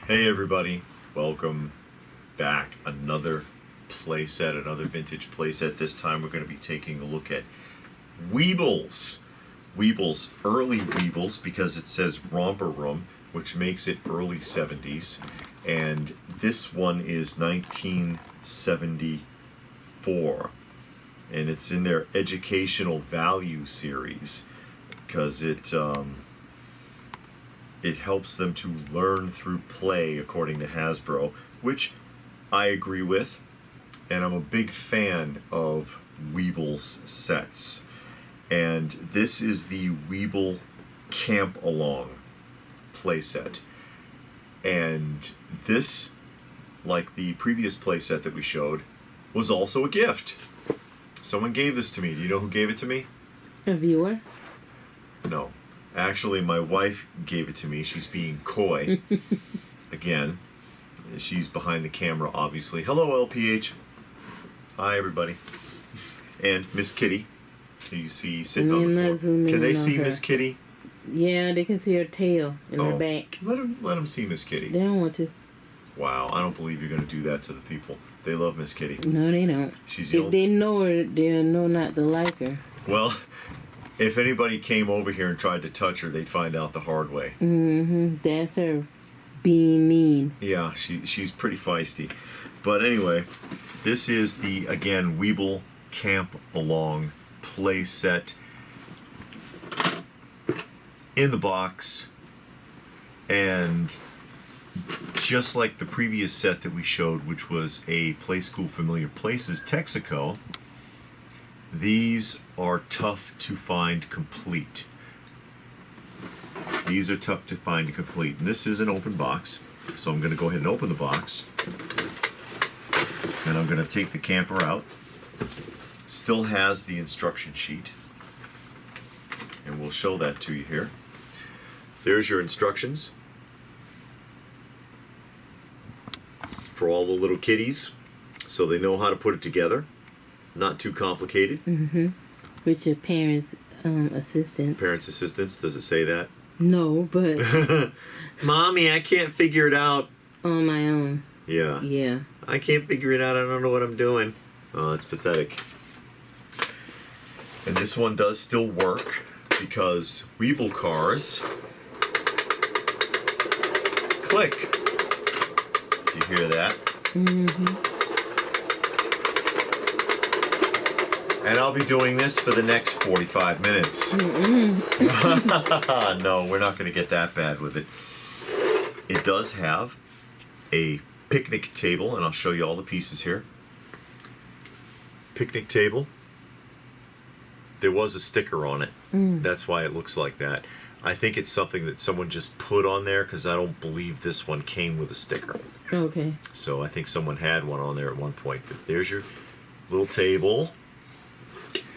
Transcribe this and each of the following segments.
Hey everybody, welcome back. Another playset, another vintage playset. This time we're going to be taking a look at Weebles. Weebles, early Weebles, because it says Romper Room, which makes it early 70s. And this one is 1974. And it's in their educational value series because it helps them to learn through play, according to Hasbro, which I agree with, and I'm a big fan of Weebles sets. And this is the Weeble Camp-Along playset. And this, like the previous playset that we showed, was also a gift. Someone gave this to me. Do you know who gave it to me? A viewer? No. Actually, my wife gave it to me. She's being coy. Again, she's behind the camera, obviously. Hello, LPH. Hi, everybody. And Miss Kitty, who you see sitting on the floor. Can they see Miss Kitty? Yeah, they can see her tail and her back. Let them see Miss Kitty. They don't want to. Wow, I don't believe you're going to do that to the people. They love Miss Kitty. No, they don't. She's if they know her, they'll know not to like her. Well, if anybody came over here and tried to touch her, they'd find out the hard way. Mm-hmm. That's her being mean. Yeah, she's pretty feisty. But anyway, this is the, again, Weeble Camp-Along play set in the box. And just like the previous set that we showed, which was a Play School Familiar Places Texaco, these are tough to find complete. These are tough to find complete. And this is an open box, so I'm going to go ahead and open the box. And I'm going to take the camper out. Still has the instruction sheet. And we'll show that to you here. There's your instructions for all the little kiddies, so they know how to put it together. Not too complicated. Mm-hmm. With your parents' assistance. Parents' assistance, does it say that? No, but... Mommy, I can't figure it out. On my own. Yeah. Yeah. I can't figure it out. I don't know what I'm doing. Oh, it's pathetic. And this one does still work because Weeble cars click. Do you hear that? Mm-hmm. And I'll be doing this for the next 45 minutes. No, we're not going to get that bad with it. It does have a picnic table, and I'll show you all the pieces here. Picnic table. There was a sticker on it. That's why it looks like that. I think it's something that someone just put on there because I don't believe this one came with a sticker. Okay. So I think someone had one on there at one point. But there's your little table.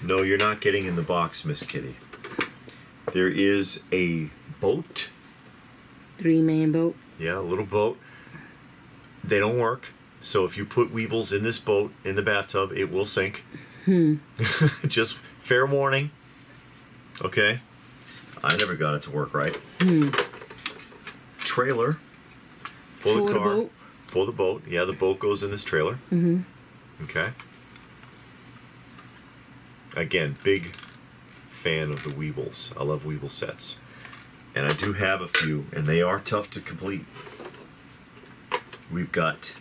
No, you're not getting in the box, Miss Kitty. There is a boat. 3-man boat. Yeah, a little boat. They don't work. So if you put Weebles in this boat, in the bathtub, it will sink. Just fair warning. Okay? I never got it to work right. Trailer for the car. Boat. For the boat. Yeah, the boat goes in this trailer. Mm-hmm. Okay? Again, big fan of the Weebles. I love Weeble sets. And I do have a few, and they are tough to complete. We've got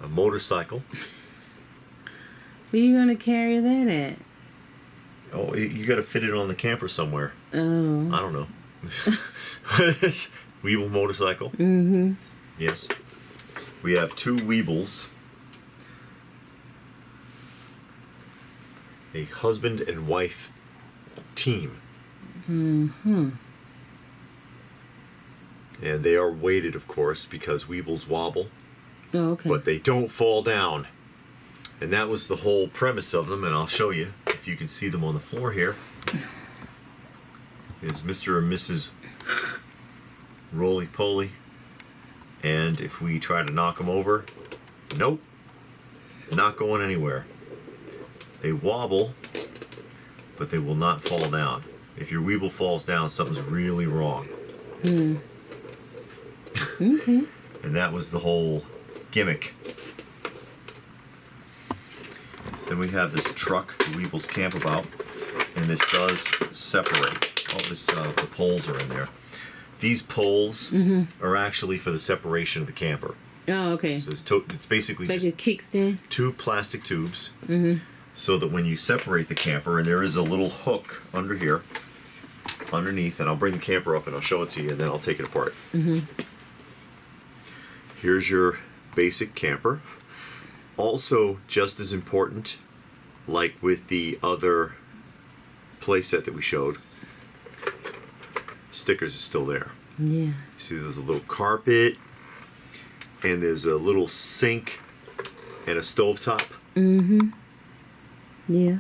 a motorcycle. Where you going to carry that at? Oh, you got to fit it on the camper somewhere. Oh. I don't know. Weeble motorcycle. Mm-hmm. Yes. We have 2 Weebles. A husband and wife team. Mm-hmm. And they are weighted, of course, because Weebles wobble. Oh, okay. But they don't fall down. And that was the whole premise of them, and I'll show you, if you can see them on the floor here. Is Mr. and Mrs. Roly-Poly. And if we try to knock them over, nope, not going anywhere. They wobble, but they will not fall down. If your Weeble falls down, something's really wrong. Okay. And that was the whole gimmick. Then we have this truck, the Weebles Camp-About, and this does separate. Oh, the poles are in there. These poles are actually for the separation of the camper. Oh, okay. So it's basically Like just a kickstand. 2 plastic tubes, so that when you separate the camper, and there is a little hook under here, underneath, and I'll bring the camper up and I'll show it to you, and then I'll take it apart. Here's your basic camper. Also, just as important, like with the other playset that we showed, stickers is still there. Yeah. See, there's a little carpet, and there's a little sink and a stovetop. Yeah.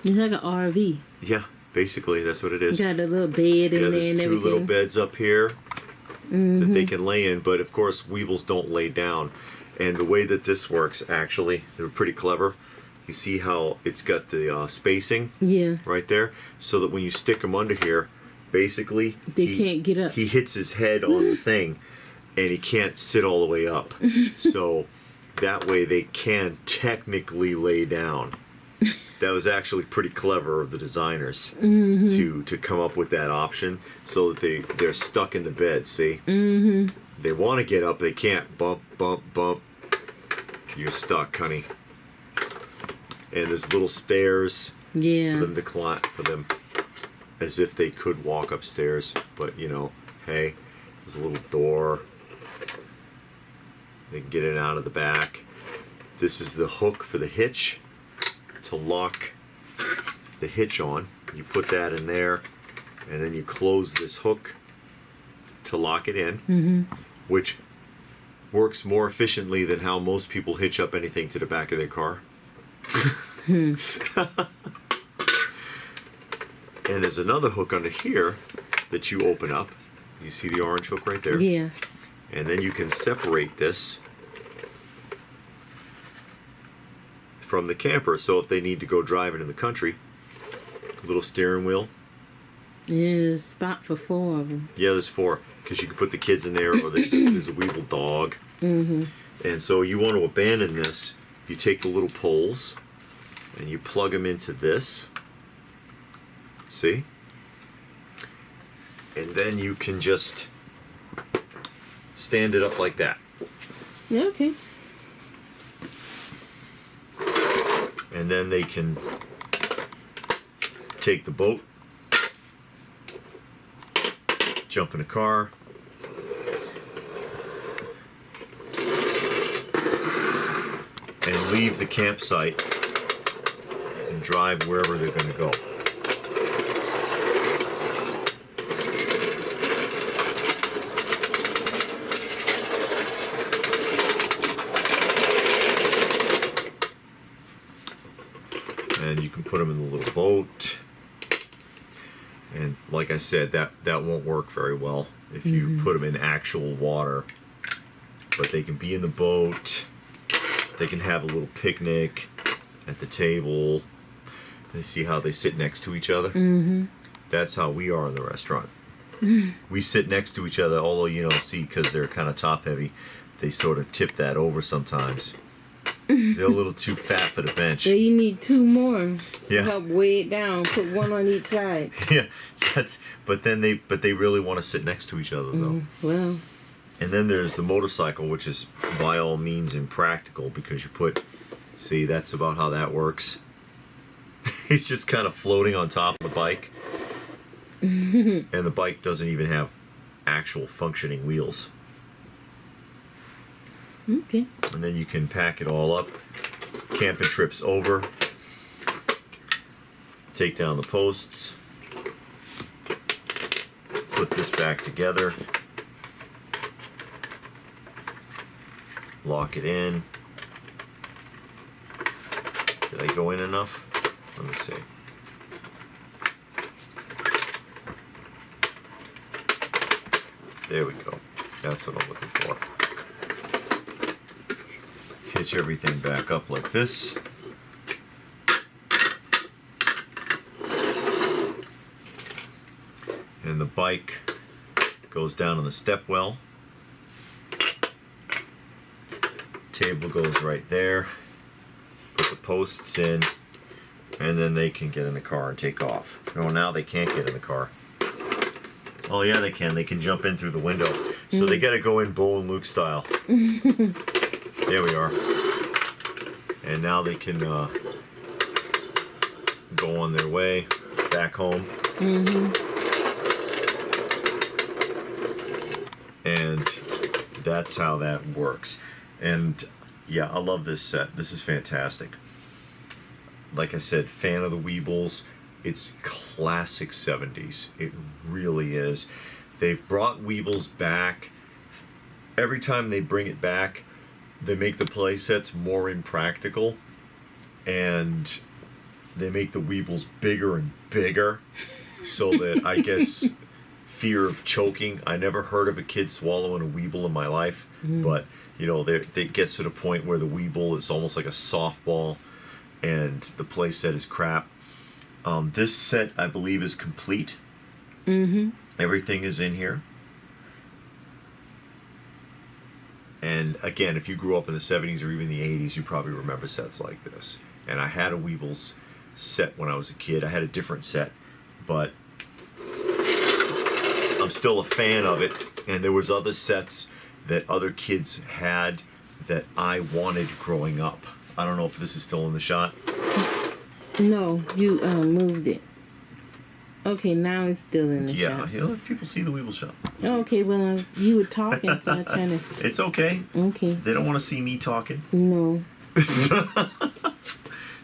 It's like an RV. Yeah, basically that's what it is. You got a little bed in there There's and 2 everything. little beds up here that they can lay in, but of course Weebles don't lay down. And the way that this works, actually, they're pretty clever. You see how it's got the spacing Yeah. right there, so that when you stick them under here, basically They can't get up. He hits his head on the thing, and he can't sit all the way up. So that way they can technically lay down. That was actually pretty clever of the designers to come up with that option, so that they're stuck in the bed. See, they want to get up, they can't. Bump, bump, bump. You're stuck, honey. And there's little stairs Yeah. for them to climb, for them, as if they could walk upstairs. But you know, hey, there's a little door. They can get in and out of the back. This is the hook for the hitch to lock the hitch on. You put that in there, and then you close this hook to lock it in, which works more efficiently than how most people hitch up anything to the back of their car. And there's another hook under here that you open up. You see the orange hook right there? Yeah. And then you can separate this from the camper. So if they need to go driving in the country, a little steering wheel. There's a spot for 4 of them. Yeah, there's 4, because you can put the kids in there, or there's a Weeble dog. And so you want to abandon this, you take the little poles and you plug them into this. See? And then you can just stand it up like that. Yeah, okay. And then they can take the boat, jump in a car, and leave the campsite and drive wherever they're going to go. And you can put them in the little boat. And like I said, that won't work very well if you put them in actual water. But they can be in the boat. They can have a little picnic at the table. They see how they sit next to each other. That's how we are in the restaurant. We sit next to each other, although, you know, see, because they're kind of top heavy, they sort of tip that over sometimes. They're a little too fat for the bench. So you need 2 more Yeah. to help weigh it down. Put 1 on each side. Yeah, but they really want to sit next to each other though. Well, And then there's the motorcycle, which is by all means impractical, because you put, see, that's about how that works. He's just kind of floating on top of the bike. And the bike doesn't even have actual functioning wheels. okay. And then you can pack it all up. Camping trips over. Take down the posts. Put this back together. Lock it in. Did I go in enough? Let me see. There we go. That's what I'm looking for. Hitch everything back up like this. And the bike goes down on the step well. Table goes right there. Put the posts in, and then they can get in the car and take off. Oh, now they can't get in the car. Oh yeah, they can. They can jump in through the window. So they got to go in Bo and Luke style. There we are. And now they can go on their way back home. And that's how that works. And yeah, I love this set. This is fantastic. Like I said, fan of the Weebles. It's classic 70s. It really is. They've brought Weebles back. Every time they bring it back, they make the play sets more impractical. And they make the Weebles bigger and bigger. So that, I guess, fear of choking. I never heard of a kid swallowing a Weeble in my life. But, you know, it gets to the point where the Weeble is almost like a softball. And the play set is crap. This set, I believe, is complete. Everything is in here. And again, if you grew up in the 70s or even the 80s, you probably remember sets like this. And I had a Weebles set when I was a kid. I had a different set, but I'm still a fan of it. And there was other sets that other kids had that I wanted growing up. I don't know if this is still in the shot. No, you moved it. Okay, now it's still in the shot. Yeah, let people see the Weeble shot. Okay, well, you were talking, so I'm trying to... It's okay. Okay. They don't want to see me talking. No.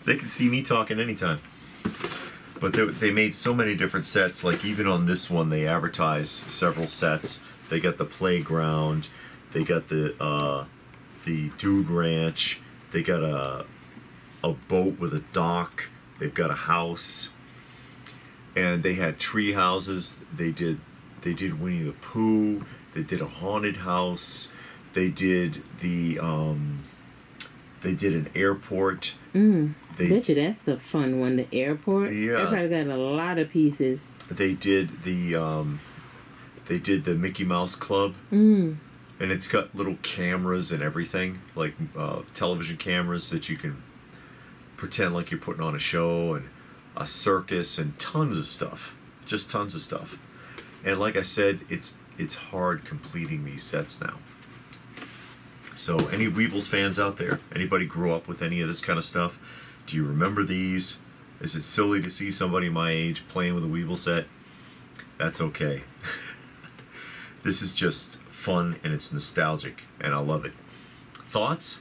They can see me talking anytime. But they made so many different sets. Like even on this one, they advertise several sets. They got the playground. They got the Dude Ranch. They got a boat with a dock. They've got a house. And they had tree houses. They did Winnie the Pooh. They did a haunted house. They did an airport. Bet you that's a fun one, the airport. Yeah. They probably got a lot of pieces. They did the Mickey Mouse Club. And it's got little cameras and everything, like television cameras that you can pretend like you're putting on a show, and a circus, and tons of stuff. Just tons of stuff. And like I said, it's hard completing these sets now. So any Weebles fans out there, anybody grew up with any of this kind of stuff? Do you remember these? Is it silly to see somebody my age playing with a Weeble set? That's okay. This is just fun and it's nostalgic and I love it. Thoughts?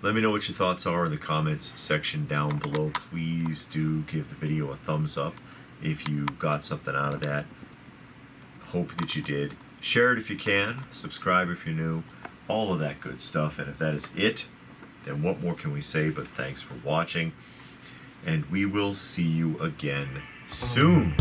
Let me know what your thoughts are in the comments section down below. Please do give the video a thumbs up if you got something out of that. Hope that you did. Share it if you can. Subscribe if you're new. All of that good stuff. And if that is it, then what more can we say but thanks for watching. And we will see you again soon.